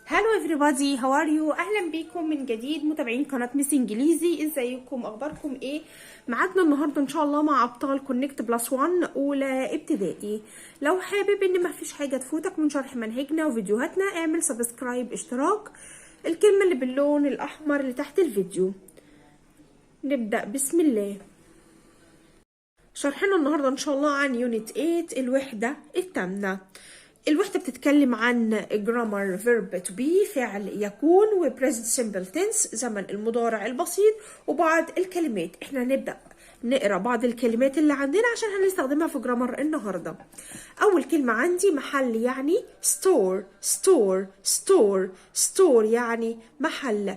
هالو everybody how are you؟ اهلا بيكم من جديد متابعين قناه ميس انجليزي. ازيكم؟ اخباركم ايه؟ معاكنا النهارده ان شاء الله مع ابطال كونكت بلس 1 اولى ابتدائي. لو حابب ان ما فيش حاجه تفوتك من شرح منهجنا وفيديوهاتنا اعمل سبسكرايب اشتراك، الكلمه اللي باللون الاحمر اللي تحت الفيديو. نبدا بسم الله. شرحنا النهارده ان شاء الله عن يونت 8 الوحده الثامنه. الوحدة بتتكلم عن grammar verb to be فعل يكون و present simple tense زمن المضارع البسيط وبعض الكلمات. احنا هنبدأ نقرأ بعض الكلمات اللي عندنا عشان هنستخدمها في جرامر النهاردة. أول كلمة عندي محل يعني store store store store يعني محل.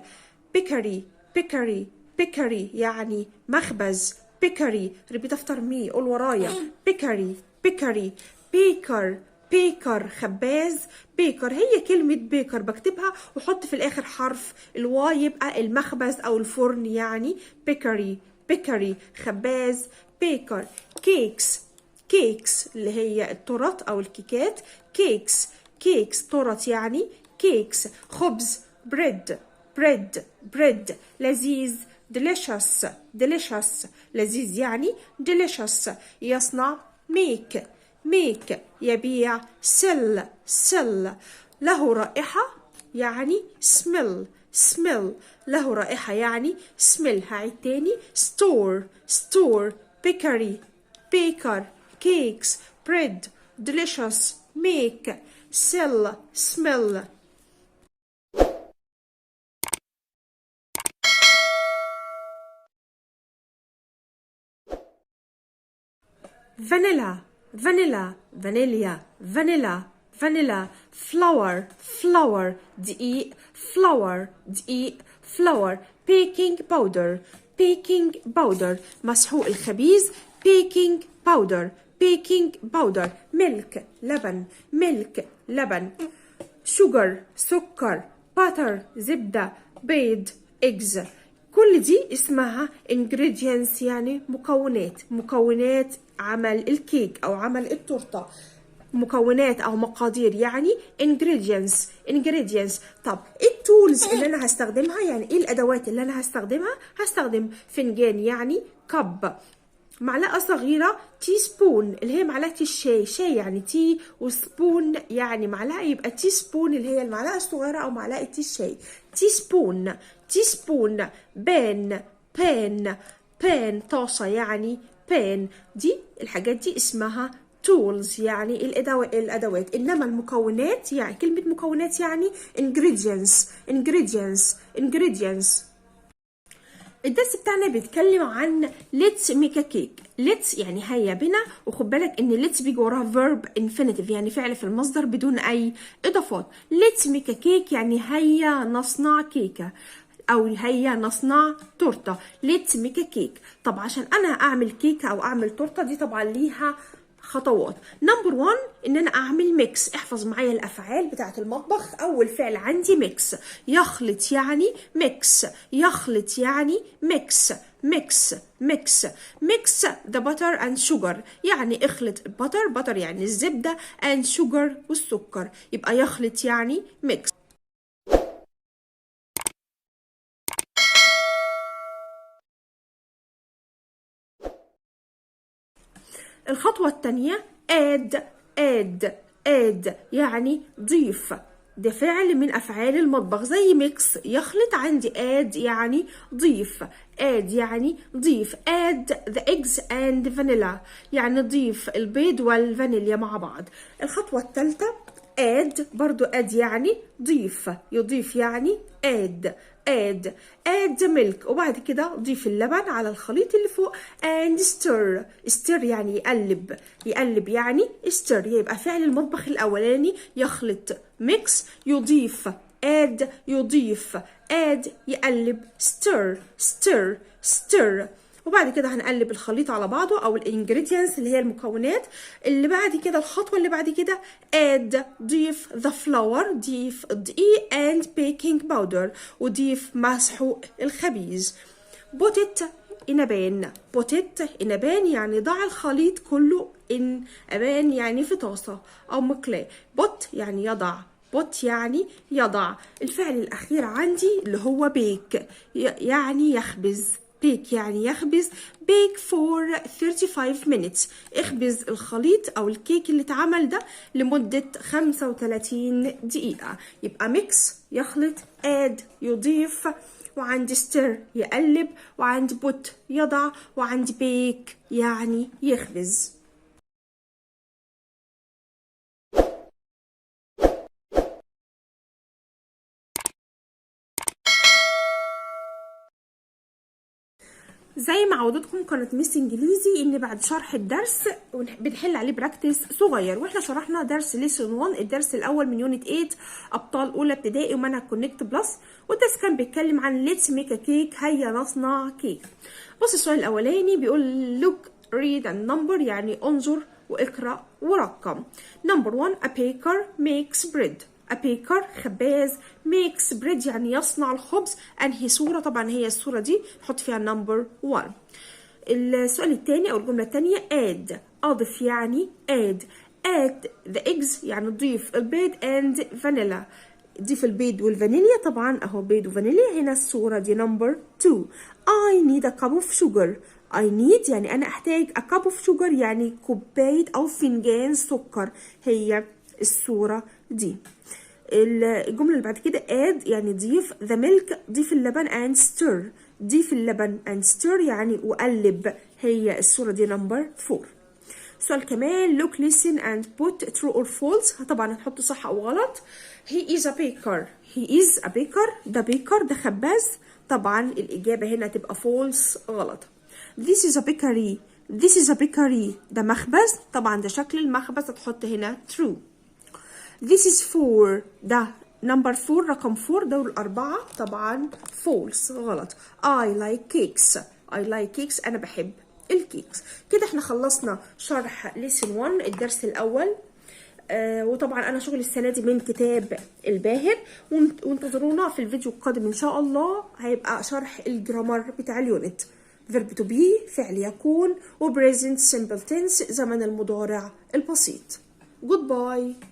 bakery bakery bakery يعني مخبز. bakery repeat after me قول ورايا. bakery bakery baker بيكر خباز. بيكر هي كلمة بيكر بكتبها وحط في الآخر حرف الواي يبقى المخبز أو الفرن يعني بيكري. بيكري خباز بيكر. كيكس كيكس اللي هي التورت أو الكيكات. كيكس كيكس تورت يعني كيكس. خبز بريد بريد بريد. لذيذ delicious delicious لذيذ يعني delicious. يصنع make make يبيع sell sell. له رائحة يعني smell smell. له رائحة يعني smell. هعيد تاني store store bakery baker cakes bread delicious make sell smell. vanilla vanilla vanilla vanilla vanilla. flour flour دقيق. flour دقيق flour. baking powder baking powder مسحوق الخبيز. baking powder baking powder. milk لبن milk لبن. sugar سكر. butter زبدة. بيض eggs. كل دي اسمها ingredients يعني مكونات عمل الكيك أو عمل التورتة. مكونات أو مقادير يعني ingredients. طب ايه التولز اللي أنا هستخدمها؟ يعني ايه الأدوات اللي أنا هستخدمها؟ هستخدم فنجان يعني كب. معلقة صغيرة تي سبون اللي هي معلقة الشاي. شاي يعني تي وسبون يعني معلقة يبقى تي سبون اللي هي المعلقة الصغيرة أو معلقة الشاي. تي سبون تي سبون. بان طاسة يعني بان. دي الحاجات دي اسمها tools يعني الأدوات. إنما المكونات يعني كلمة مكونات يعني ingredients. الدرس بتاعنا بيتكلم عن let's make a cake. let's يعني هيا بنا، وخد بالك ان let's بيجي وراها verb infinitive يعني فعل في المصدر بدون اي اضافات. let's make a cake يعني هيا نصنع كيكة او هيا نصنع تورته. let's make a cake. طب عشان انا اعمل كيكة او اعمل تورته دي طبعا ليها خطوات. نمبر 1 ان انا اعمل ميكس. احفظ معايا الافعال بتاعه المطبخ. اول فعل عندي ميكس. يخلط يعني ميكس. يخلط يعني ميكس mix the butter and sugar يعني اخلط butter يعني الزبده and sugar والسكر يبقى يخلط يعني ميكس. الخطوة الثانية add يعني ضيف. ده فعل من أفعال المطبخ زي ميكس يخلط. عندي add يعني ضيف. add يعني ضيف. add the eggs and vanilla يعني ضيف البيض والفانيليا مع بعض. الخطوة الثالثة add برضو add يعني ضيف. يضيف يعني add the milk وبعد كده ضيف اللبن على الخليط اللي فوق and stir يعني يقلب يعني stir. يبقى فعل المطبخ الأولاني يخلط mix يضيف add يقلب stir وبعد كده هنقلب الخليط على بعضه او الانجريدينتس اللي هي المكونات. اللي بعد كده الخطوه اللي بعد كده add ضيف the flour ضيف الدقيق and baking powder وضيف مسحوق الخبيز. put it in a pan يعني ضع الخليط كله in a pan يعني في طاسه او مقلاة. put يعني يضع put يعني يضع. الفعل الأخير عندي اللي هو bake يعني يخبز. bake يعني يخبز. bake for 35 minutes. اخبز الخليط أو الكيك اللي اتعمل ده لمدة 35 دقيقة. يبقى mix يخلط، add يضيف، وعندي stir يقلب، وعندي put يضع، وعندي bake يعني يخبز. زي ما عودتكم قناة ميس انجليزي ان بعد شرح الدرس بنحل عليه براكتس صغير، واحنا شرحنا درس ليسون 1 الدرس الاول من يونت 8 ابطال اولى ابتدائي ومنهج كونكت بلس، والدرس كان بيتكلم عن ليتس ميك ا كيك، هيا نصنع كيك. بص السؤال الاولاني بيقول look read and number يعني انظر واقرا ورقم. نمبر 1 a baker makes bread. a baker خباز، makes bread يعني يصنع الخبز. انهي صورة؟ طبعا هي الصورة دي نحط فيها نمبر 1. السؤال الثاني او الجملة الثانية add اضف يعني add the eggs يعني تضيف البيض and vanilla ضيف البيض والفانيليا. طبعا اهو بيض وفانيليا. هنا الصورة دي نمبر 2. I need a cup of sugar. I need يعني انا احتاج a cup of sugar يعني كوباية او فنجان سكر. هي الصورة دي. الجملة اللي بعد كده add يعني ضيف the milk ضيف اللبن and stir ضيف اللبن and stir يعني وقلب. هي الصورة دي نمبر 4. سؤال كمان look listen and put true or false. طبعا هنحط صح او غلط. he is a baker. he is a baker ده baker ده خباز. طبعا الإجابة هنا تبقى false غلط. this is a bakery. this is a bakery ده مخبز. طبعا ده شكل المخبز هتحط هنا true. this is 4 ده نمبر 4 رقم 4 دول 4. طبعا false غلط. I like cakes. I like cakes أنا بحب الكيكس. كده احنا خلصنا شرح lesson 1 الدرس الأول. وطبعا أنا شغل السنة دي من كتاب الباهر، وانتظرونا في الفيديو القادم إن شاء الله هيبقى شرح الجرامر بتاع اليونت. verb to be فعل يكون، و present simple tense زمن المضارع البسيط. Goodbye.